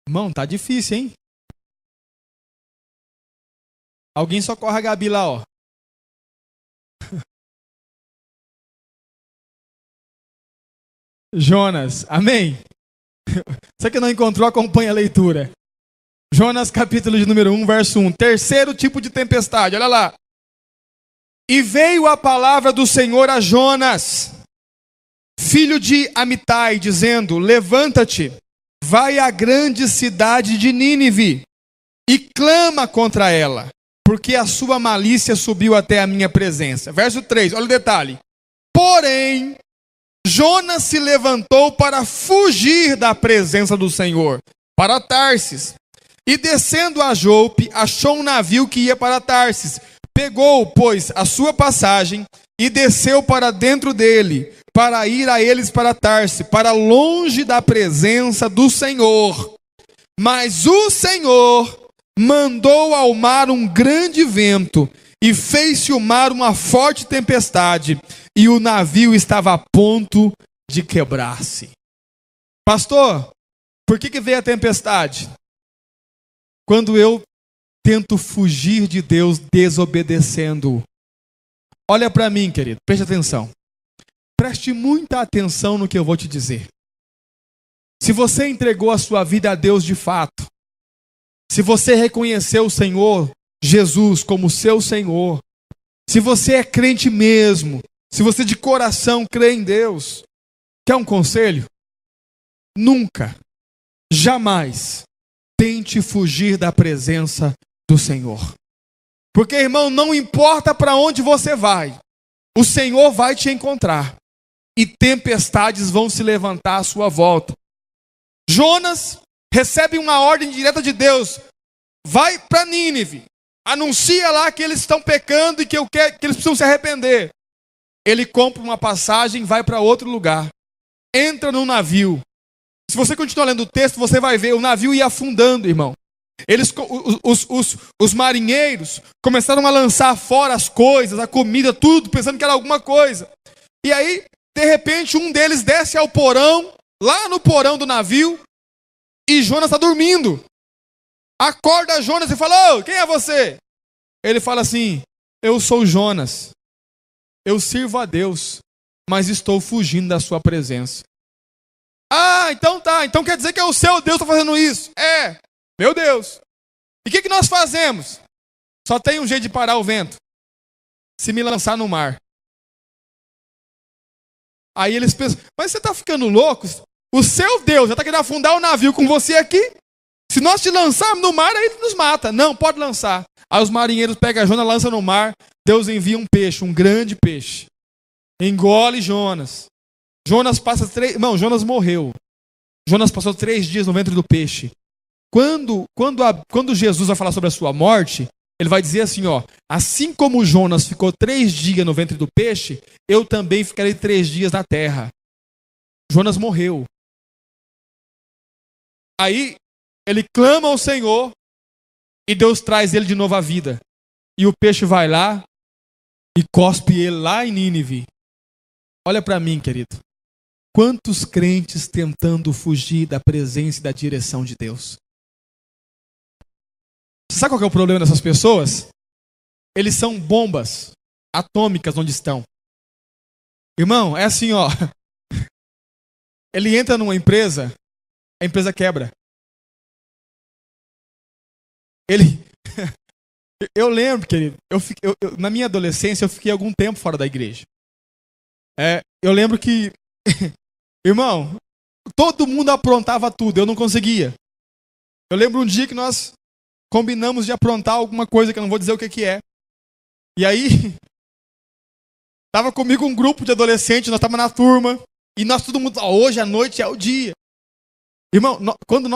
Irmão, tá difícil, hein? Alguém socorre a Gabi lá, ó. Jonas, amém? Você que não encontrou, acompanha a leitura. Jonas, capítulo de número 1, verso 1. Terceiro tipo de tempestade, olha lá. E veio a palavra do Senhor a Jonas, filho de Amitai, dizendo: levanta-te, vai à grande cidade de Nínive e clama contra ela, porque a sua malícia subiu até a minha presença. Verso 3, olha o detalhe. Porém, Jonas se levantou para fugir da presença do Senhor, para Tarsis. E descendo a Jope, achou um navio que ia para Tarsis. Pegou, pois, a sua passagem e desceu para dentro dele, para ir a eles para Tarsis, para longe da presença do Senhor. Mas o Senhor mandou ao mar um grande vento, e fez-se o mar uma forte tempestade, e o navio estava a ponto de quebrar-se. Pastor, por que veio a tempestade? Quando eu tento fugir de Deus desobedecendo. Olha para mim, querido, preste atenção. Preste muita atenção no que eu vou te dizer. Se você entregou a sua vida a Deus de fato, se você reconheceu o Senhor Jesus como seu Senhor, se você é crente mesmo, se você de coração crê em Deus, quer um conselho? Nunca, jamais tente fugir da presença do Senhor. Porque, irmão, não importa para onde você vai, o Senhor vai te encontrar e tempestades vão se levantar à sua volta. Jonas recebe uma ordem direta de Deus: vai para Nínive, anuncia lá que eles estão pecando e que eles precisam se arrepender. Ele compra uma passagem, vai para outro lugar, entra num navio. Se você continuar lendo o texto, você vai ver o navio ia afundando, irmão. Os marinheiros começaram a lançar fora as coisas, a comida, tudo, pensando que era alguma coisa. E aí, de repente, um deles desce ao porão, lá no porão do navio, e Jonas está dormindo. Acorda Jonas e fala: ô, quem é você? Ele fala assim: eu sou Jonas. Eu sirvo a Deus, mas estou fugindo da sua presença. Ah, então tá. Então quer dizer que é o seu Deus que está fazendo isso? É, meu Deus. E o que nós fazemos? Só tem um jeito de parar o vento: se me lançar no mar. Aí eles pensam: mas você está ficando louco? O seu Deus já está querendo afundar o navio com você aqui. Se nós te lançarmos no mar, aí ele nos mata. Não, pode lançar. Aí os marinheiros pegam Jonas, lançam no mar. Deus envia um peixe, um grande peixe. Engole Jonas. Jonas passa 3... Não, Jonas morreu. Jonas passou 3 dias no ventre do peixe. Quando Jesus vai falar sobre a sua morte, ele vai dizer assim, ó: assim como Jonas ficou 3 dias no ventre do peixe, eu também ficarei 3 dias na terra. Jonas morreu. Aí ele clama ao Senhor e Deus traz ele de novo à vida. E o peixe vai lá e cospe ele lá em Nínive. Olha para mim, querido. Quantos crentes tentando fugir da presença e da direção de Deus? Você sabe qual que é o problema dessas pessoas? Eles são bombas atômicas onde estão. Irmão, é assim, ó. Ele entra numa empresa, a empresa quebra. Eu lembro, querido, na minha adolescência eu fiquei algum tempo fora da igreja. Eu lembro que, irmão, todo mundo aprontava tudo, eu não conseguia. Eu lembro um dia que nós combinamos de aprontar alguma coisa que eu não vou dizer o que é. E aí, tava comigo um grupo de adolescentes, nós estávamos na turma, e nós todo mundo, hoje à noite é o dia. Irmão, quando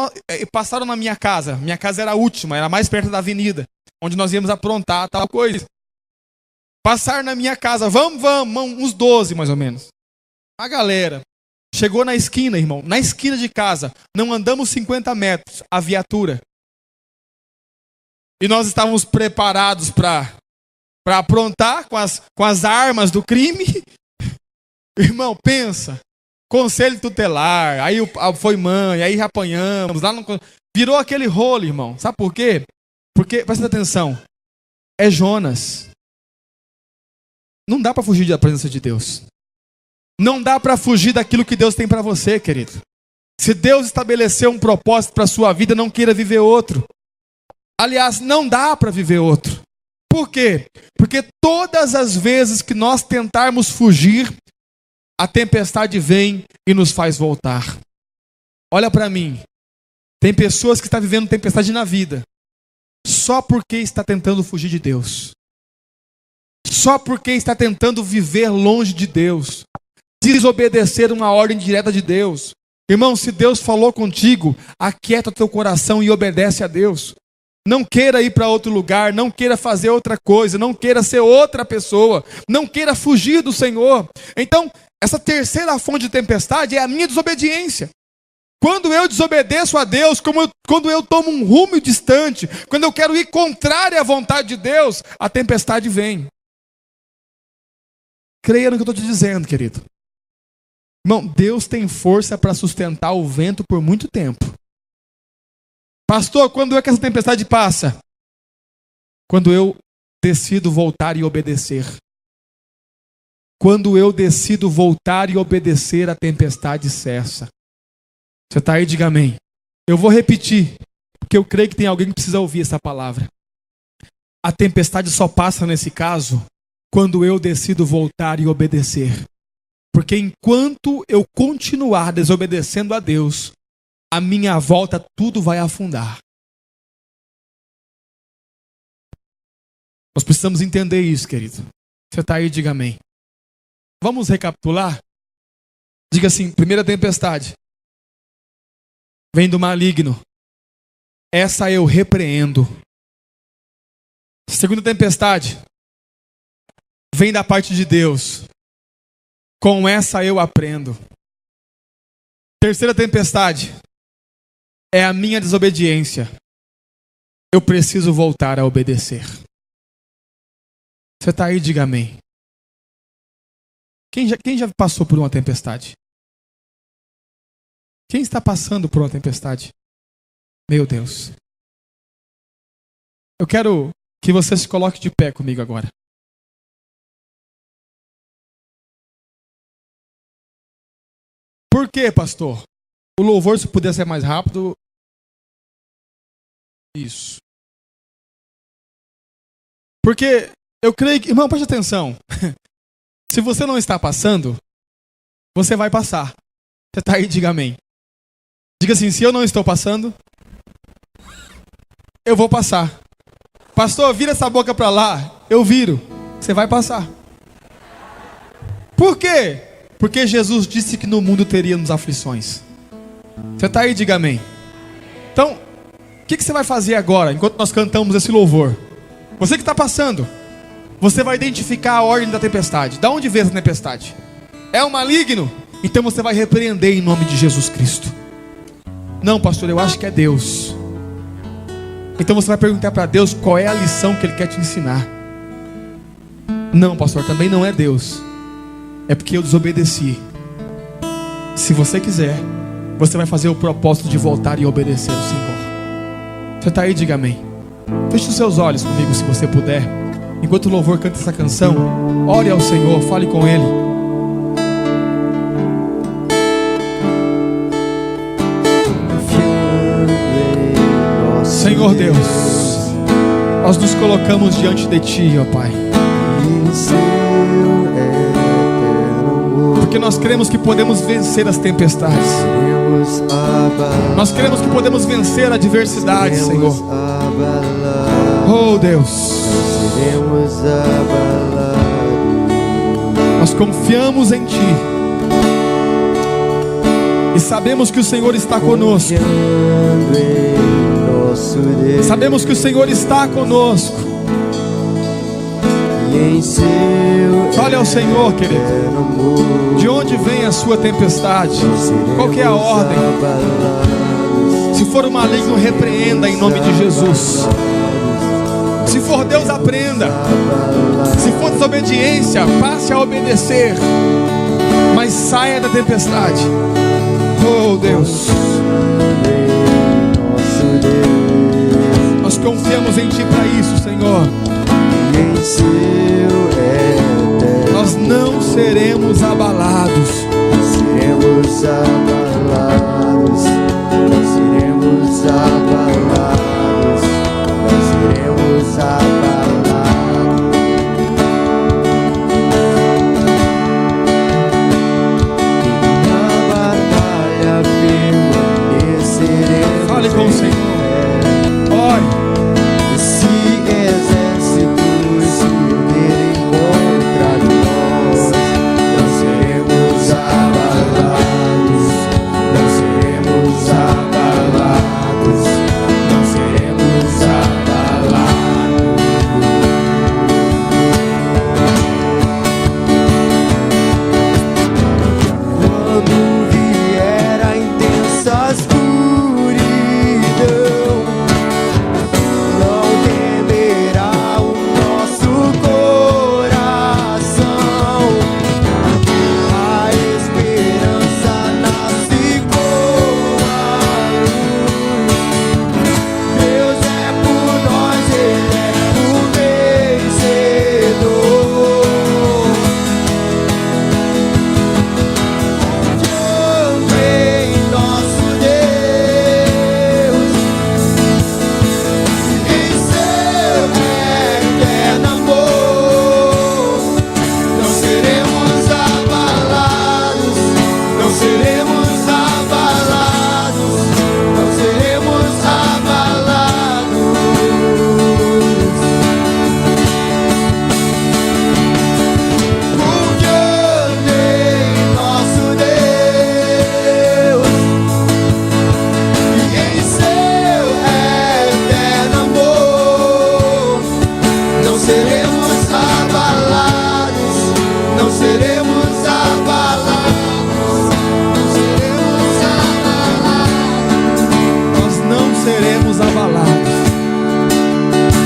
passaram na minha casa era a última, era mais perto da avenida, onde nós íamos aprontar tal coisa. Passaram na minha casa, vamos, uns 12 mais ou menos. A galera chegou na esquina, irmão, na esquina de casa, não andamos 50 metros, a viatura. E nós estávamos preparados para aprontar com as armas do crime. Irmão, pensa. Conselho tutelar, aí foi mãe, aí apanhamos, virou aquele rolo, irmão. Sabe por quê? Porque, presta atenção, é Jonas. Não dá para fugir da presença de Deus. Não dá para fugir daquilo que Deus tem para você, querido. Se Deus estabeleceu um propósito para a sua vida, não queira viver outro. Aliás, não dá para viver outro. Por quê? Porque todas as vezes que nós tentarmos fugir, a tempestade vem e nos faz voltar. Olha para mim. Tem pessoas que estão vivendo tempestade na vida só porque está tentando fugir de Deus. Só porque está tentando viver longe de Deus. Desobedecer uma ordem direta de Deus. Irmão, se Deus falou contigo, aquieta teu coração e obedece a Deus. Não queira ir para outro lugar, não queira fazer outra coisa, não queira ser outra pessoa, não queira fugir do Senhor. Então, essa terceira fonte de tempestade é a minha desobediência. Quando eu desobedeço a Deus, quando eu tomo um rumo distante, quando eu quero ir contrário à vontade de Deus, a tempestade vem. Creia no que eu estou te dizendo, querido. Irmão, Deus tem força para sustentar o vento por muito tempo. Pastor, quando é que essa tempestade passa? Quando eu decido voltar e obedecer. Quando eu decido voltar e obedecer, a tempestade cessa. Você está aí? Diga amém. Eu vou repetir, porque eu creio que tem alguém que precisa ouvir essa palavra. A tempestade só passa nesse caso quando eu decido voltar e obedecer. Porque enquanto eu continuar desobedecendo a Deus, a minha volta tudo vai afundar. Nós precisamos entender isso, querido. Você está aí? Diga amém. Vamos recapitular? Diga assim, primeira tempestade. Vem do maligno. Essa eu repreendo. Segunda tempestade. Vem da parte de Deus. Com essa eu aprendo. Terceira tempestade. É a minha desobediência. Eu preciso voltar a obedecer. Você está aí? Diga amém. Quem já passou por uma tempestade? Quem está passando por uma tempestade? Meu Deus. Eu quero que você se coloque de pé comigo agora. Por quê, pastor? O louvor, se puder ser mais rápido. Isso. Porque eu creio que... Irmão, preste atenção. Se você não está passando, você vai passar. Você está aí? Diga amém. Diga assim, se eu não estou passando, eu vou passar. Pastor, vira essa boca para lá. Eu viro. Você vai passar. Por quê? Porque Jesus disse que no mundo teríamos aflições. Você está aí? Diga amém. Então, o que você vai fazer agora, enquanto nós cantamos esse louvor? Você que está passando, você vai identificar a ordem da tempestade. Da onde veio essa tempestade? É o maligno? Então você vai repreender em nome de Jesus Cristo. Não, pastor, eu acho que é Deus. Então você vai perguntar para Deus qual é a lição que Ele quer te ensinar. Não, pastor, também não é Deus. É porque eu desobedeci. Se você quiser, você vai fazer o propósito de voltar e obedecer ao Senhor. Você está aí? Diga amém. Feche os seus olhos comigo, se você puder. Enquanto o louvor canta essa canção, ore ao Senhor, fale com Ele. Senhor Deus, Nós nos colocamos diante de Ti, ó Pai. Porque nós cremos que podemos vencer as tempestades. Nós cremos que podemos vencer a adversidade, Senhor. Oh Deus, nós confiamos em Ti e sabemos que o Senhor está conosco. Sabemos que o Senhor está conosco. Olha ao Senhor, querido. De onde vem a sua tempestade? Qual que é a ordem? Se for o maligno, repreenda em nome de Jesus. Se for Deus, aprenda. Se for desobediência, passe a obedecer. Mas saia da tempestade. Oh Deus, nós confiamos em Ti para isso, Senhor. Nós não seremos abalados. Seremos abalados. Não seremos abalados. Não seremos abalados. Na batalha permaneceremos. Fale com o Senhor. Ore.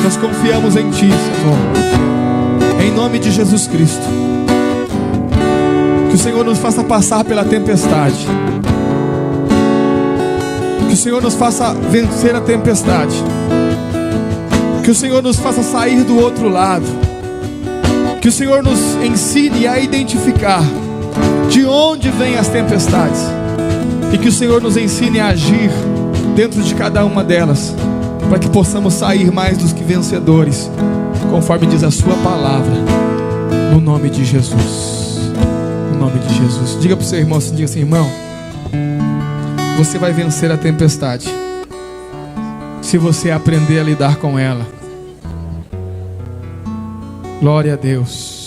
Nós confiamos em Ti, Senhor. Em nome de Jesus Cristo. Que o Senhor nos faça passar pela tempestade. Que o Senhor nos faça vencer a tempestade. Que o Senhor nos faça sair do outro lado. Que o Senhor nos ensine a identificar de onde vêm as tempestades. E que o Senhor nos ensine a agir dentro de cada uma delas, para que possamos sair mais dos que vencedores, conforme diz a Sua palavra, no nome de Jesus. No nome de Jesus. Diga para o seu irmão assim, diga assim: irmão, você vai vencer a tempestade se você aprender a lidar com ela. Glória a Deus.